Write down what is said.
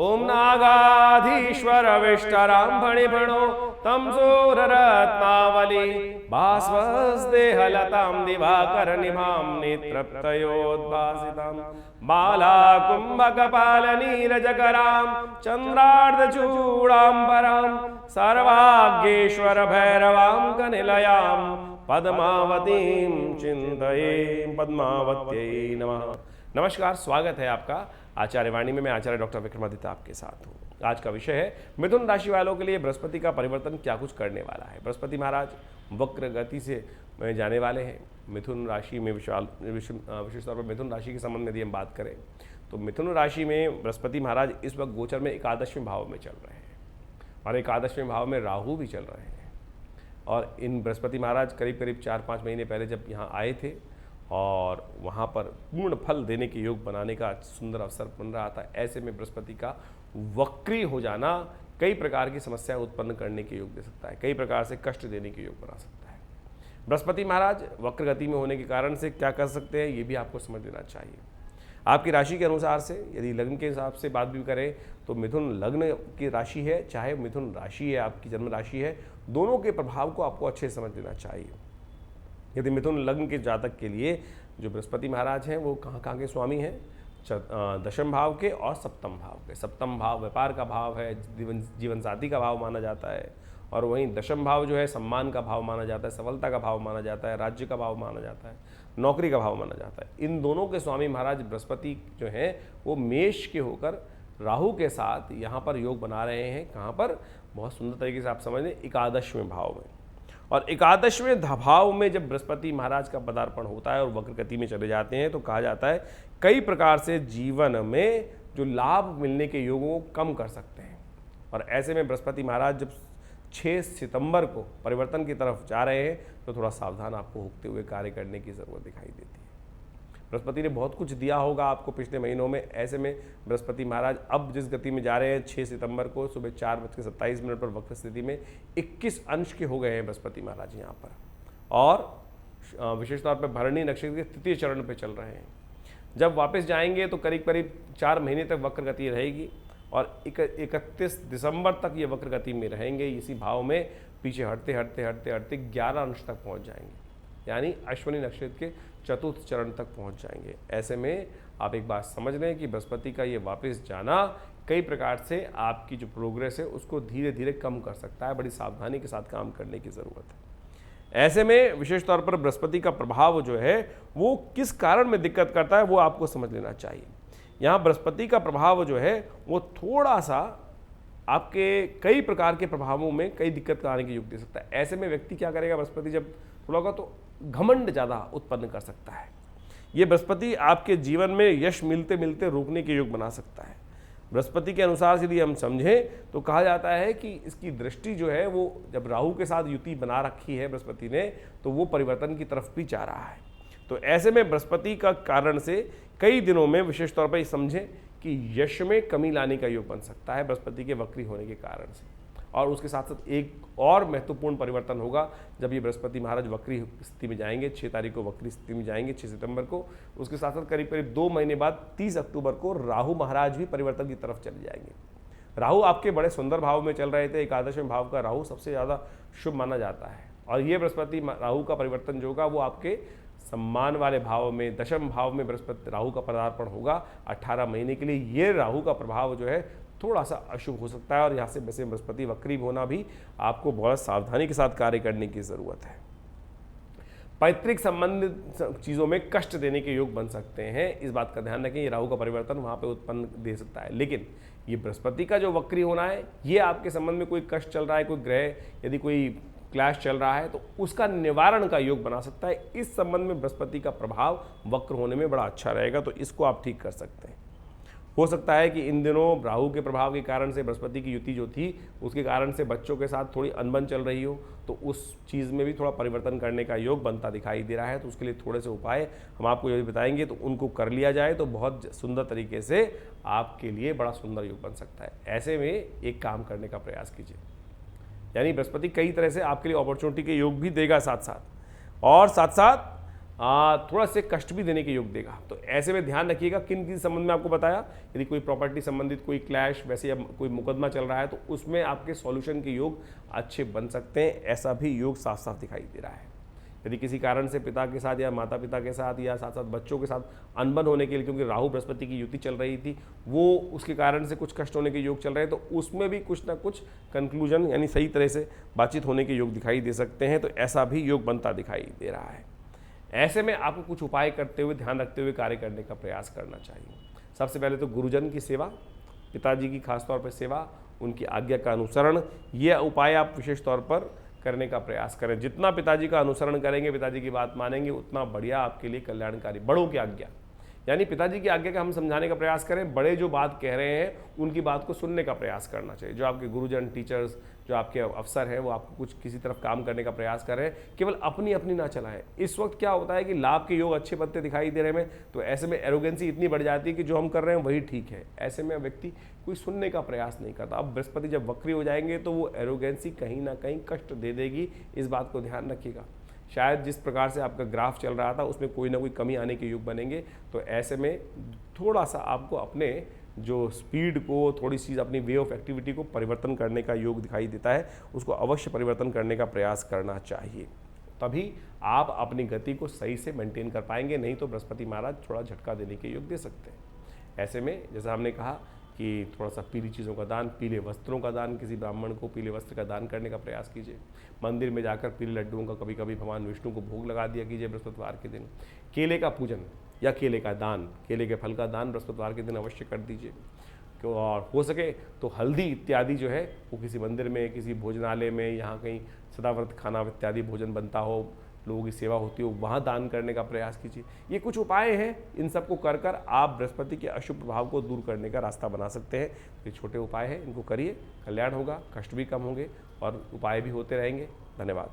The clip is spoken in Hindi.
ओम नागाधीश्वर विष्टराम फणिफणो तम सूररत्नावली भास्वस्देहलतां दिवाकर निभां नेत्रप्तयोद्भासितां बाला कुंभकपाल नीरजकरां चंद्रार्धचूड़ांबरां सर्वाग्येश्वर भैरवां कनिलयां पद्मावतीं चिंतये। पद्मावत्यै नमः। नमस्कार, स्वागत है आपका आचार्य वाणी में। मैं आचार्य डॉक्टर विक्रमादित्य आपके साथ हूँ। आज का विषय है मिथुन राशि वालों के लिए बृहस्पति का परिवर्तन क्या कुछ करने वाला है। बृहस्पति महाराज वक्र गति से जाने वाले हैं मिथुन राशि में। विशेष तौर पर मिथुन राशि के संबंध में यदि हम बात करें तो मिथुन राशि में बृहस्पति महाराज इस वक्त गोचर में एकादशवें भाव में चल रहे हैं और एकादशवें भाव में राहु भी चल रहे हैं। और इन बृहस्पति महाराज करीब करीब 4-5 महीने पहले जब यहाँ आए थे और वहाँ पर पूर्ण फल देने के योग बनाने का सुंदर अवसर बन रहा था, ऐसे में बृहस्पति का वक्री हो जाना कई प्रकार की समस्याएं उत्पन्न करने के योग दे सकता है, कई प्रकार से कष्ट देने के योग बना सकता है। बृहस्पति महाराज वक्र गति में होने के कारण से क्या कर सकते हैं, ये भी आपको समझ लेना चाहिए। आपकी राशि के अनुसार से यदि लग्न के हिसाब से बात भी करें तो मिथुन लग्न की राशि है, चाहे मिथुन राशि है आपकी जन्म राशि है, दोनों के प्रभाव को आपको अच्छे से समझ लेना चाहिए। यदि मिथुन लग्न के जातक के लिए जो बृहस्पति महाराज हैं वो कहाँ के स्वामी हैं, दशम भाव के और सप्तम भाव के। सप्तम भाव व्यापार का भाव है, जीवन साथी का भाव माना जाता है, और वहीं दशम भाव जो है सम्मान का भाव माना जाता है, सफलता का भाव माना जाता है, राज्य का भाव माना जाता है, नौकरी का भाव माना जाता है। इन दोनों के स्वामी महाराज बृहस्पति जो हैं वो मेष के होकर राहु के साथ यहाँ पर योग बना रहे हैं। कहाँ पर, बहुत सुंदर तरीके से आप समझ लें, एकादशवें भाव में। और एकादशवें भाव में जब बृहस्पति महाराज का पदार्पण होता है और वक्र गति में चले जाते हैं तो कहा जाता है कई प्रकार से जीवन में जो लाभ मिलने के योगों को कम कर सकते हैं। और ऐसे में बृहस्पति महाराज जब 6 सितंबर को परिवर्तन की तरफ जा रहे हैं तो थोड़ा सावधान आपको होते हुए कार्य करने की ज़रूरत दिखाई देती है। बृहस्पति ने बहुत कुछ दिया होगा आपको पिछले महीनों में, ऐसे में बृहस्पति महाराज अब जिस गति में जा रहे हैं 6 सितंबर को सुबह 4:27 पर वक्र स्थिति में 21 अंश के हो गए हैं बृहस्पति महाराज यहाँ पर। और विशेष तौर पर भरणी नक्षत्र के तृतीय चरण पर चल रहे हैं। जब वापस जाएंगे तो करीब करीब 4 महीने तक वक्र गति रहेगी और 31 दिसंबर तक ये वक्र गति में रहेंगे। इसी भाव में पीछे हटते हटते हटते हटते 11 अंश तक पहुँच जाएंगे, यानी अश्विनी नक्षत्र के चतुर्थ चरण तक पहुंच जाएंगे। ऐसे में आप एक बात समझ लें कि बृहस्पति का ये वापस जाना कई प्रकार से आपकी जो प्रोग्रेस है उसको धीरे धीरे कम कर सकता है। बड़ी सावधानी के साथ काम करने की ज़रूरत है। ऐसे में विशेष तौर पर बृहस्पति का प्रभाव जो है वो किस कारण में दिक्कत करता है वो आपको समझ लेना चाहिए। यहाँ बृहस्पति का प्रभाव जो है वो थोड़ा सा आपके कई प्रकार के प्रभावों में कई दिक्कत आने की योग दे सकता है। ऐसे में व्यक्ति क्या करेगा, बृहस्पति जब थोड़ा होगा तो घमंड ज़्यादा उत्पन्न कर सकता है। ये बृहस्पति आपके जीवन में यश मिलते मिलते रोकने के योग बना सकता है। बृहस्पति के अनुसार से यदि हम समझें तो कहा जाता है कि इसकी दृष्टि जो है वो जब राहु के साथ युति बना रखी है बृहस्पति ने तो वो परिवर्तन की तरफ भी जा रहा है। तो ऐसे में बृहस्पति का कारण से कई दिनों में विशेष तौर पर समझें कि यश में कमी लाने का योग बन सकता है बृहस्पति के वक्री होने के कारण से। और उसके साथ साथ एक और महत्वपूर्ण परिवर्तन होगा जब ये बृहस्पति महाराज वक्री स्थिति में जाएंगे। 6 तारीख को वक्री स्थिति में जाएंगे, 6 सितंबर को। उसके साथ साथ करीब करीब 2 महीने बाद 30 अक्टूबर को राहु महाराज भी परिवर्तन की तरफ चले जाएंगे। राहु आपके बड़े सुंदर भाव में चल रहे थे। एकादशवें भाव का राहु सबसे ज़्यादा शुभ माना जाता है। और ये बृहस्पति राहु का परिवर्तन जो होगा वो आपके सम्मान वाले भाव में, दशम भाव में बृहस्पति राहु का पदार्पण होगा 18 महीने के लिए। ये राहु का प्रभाव जो है थोड़ा सा अशुभ हो सकता है और यहाँ से वैसे बृहस्पति वक्री होना भी आपको बहुत सावधानी के साथ कार्य करने की ज़रूरत है। पैतृक संबंधित चीज़ों में कष्ट देने के योग बन सकते हैं, इस बात का ध्यान रखें। ये राहु का परिवर्तन वहाँ पे उत्पन्न दे सकता है, लेकिन ये बृहस्पति का जो वक्री होना है ये आपके संबंध में कोई कष्ट चल रहा है, कोई ग्रह यदि कोई क्लैश चल रहा है तो उसका निवारण का योग बना सकता है। इस संबंध में बृहस्पति का प्रभाव वक्र होने में बड़ा अच्छा रहेगा, तो इसको आप ठीक कर सकते हैं। हो सकता है कि इन दिनों राहु के प्रभाव के कारण से बृहस्पति की युति जो थी उसके कारण से बच्चों के साथ थोड़ी अनबन चल रही हो, तो उस चीज़ में भी थोड़ा परिवर्तन करने का योग बनता दिखाई दे रहा है। तो उसके लिए थोड़े से उपाय हम आपको यदि बताएंगे तो उनको कर लिया जाए तो बहुत सुंदर तरीके से आपके लिए बड़ा सुंदर योग बन सकता है। ऐसे में एक काम करने का प्रयास कीजिए, यानी बृहस्पति कई तरह से आपके लिए अपॉर्चुनिटी के योग भी देगा साथ साथ, और साथ साथ थोड़ा से कष्ट भी देने के योग देगा। तो ऐसे में ध्यान रखिएगा किन किन संबंध में आपको बताया, यदि कोई प्रॉपर्टी संबंधित कोई क्लैश वैसे या कोई मुकदमा चल रहा है तो उसमें आपके सॉल्यूशन के योग अच्छे बन सकते हैं, ऐसा भी योग साफ साफ दिखाई दे रहा है। यदि किसी कारण से पिता के साथ या माता पिता के साथ या साथ साथ बच्चों के साथ अनबन होने के लिए, क्योंकि राहु बृहस्पति की युति चल रही थी, वो उसके कारण से कुछ कष्ट होने के योग चल रहे हैं, तो उसमें भी कुछ ना कुछ कंक्लूजन यानी सही तरह से बातचीत होने के योग दिखाई दे सकते हैं। तो ऐसा भी योग बनता दिखाई दे रहा है। ऐसे में आपको कुछ उपाय करते हुए, ध्यान रखते हुए कार्य करने का प्रयास करना चाहिए। सबसे पहले तो गुरुजन की सेवा, पिताजी की खासतौर पर सेवा, उनकी आज्ञा का अनुसरण, ये उपाय आप विशेष तौर पर करने का प्रयास करें। जितना पिताजी का अनुसरण करेंगे, पिताजी की बात मानेंगे, उतना बढ़िया आपके लिए कल्याणकारी। बड़ों की आज्ञा यानी पिताजी की आज्ञा का हम समझाने का प्रयास करें, बड़े जो बात कह रहे हैं उनकी बात को सुनने का प्रयास करना चाहिए। जो आपके गुरुजन, टीचर्स, जो आपके अफसर हैं, वो आपको कुछ किसी तरफ काम करने का प्रयास कर रहे हैं, केवल अपनी अपनी ना चलाएं। इस वक्त क्या होता है कि लाभ के योग अच्छे बनते दिखाई दे रहे हैं, तो ऐसे में एरोगेंसी इतनी बढ़ जाती है कि जो हम कर रहे हैं वही ठीक है। ऐसे में व्यक्ति कोई सुनने का प्रयास नहीं करता। अब बृहस्पति जब वक्री हो जाएंगे तो वो एरोगेंसी कहीं ना कहीं कष्ट दे देगी, इस बात को ध्यान रखिएगा। शायद जिस प्रकार से आपका ग्राफ चल रहा था उसमें कोई ना कोई कमी आने के योग बनेंगे। तो ऐसे में थोड़ा सा आपको अपने जो स्पीड को, थोड़ी सी अपनी वे ऑफ एक्टिविटी को परिवर्तन करने का योग दिखाई देता है, उसको अवश्य परिवर्तन करने का प्रयास करना चाहिए। तभी आप अपनी गति को सही से मेंटेन कर पाएंगे, नहीं तो बृहस्पति महाराज थोड़ा झटका देने के योग दे सकते हैं। ऐसे में जैसा हमने कहा कि थोड़ा सा पीली चीज़ों का दान, पीले वस्त्रों का दान, किसी ब्राह्मण को पीले वस्त्र का दान करने का प्रयास कीजिए। मंदिर में जाकर पीले लड्डुओं का कभी कभी भगवान विष्णु को भोग लगा दिया कीजिए बृहस्पतिवार के दिन। केले का पूजन या केले का दान, केले के फल का दान बृहस्पतिवार के दिन अवश्य कर दीजिए। और हो सके तो हल्दी इत्यादि जो है वो किसी मंदिर में, किसी भोजनालय में, यहाँ कहीं सदाव्रत खाना इत्यादि भोजन बनता हो, लोगों की सेवा होती हो, वहाँ दान करने का प्रयास कीजिए। ये कुछ उपाय हैं, इन सबको कर कर आप बृहस्पति के अशुभ प्रभाव को दूर करने का रास्ता बना सकते हैं। ये छोटे उपाय हैं, इनको करिए, कल्याण होगा, कष्ट भी कम होंगे और उपाय भी होते रहेंगे। धन्यवाद।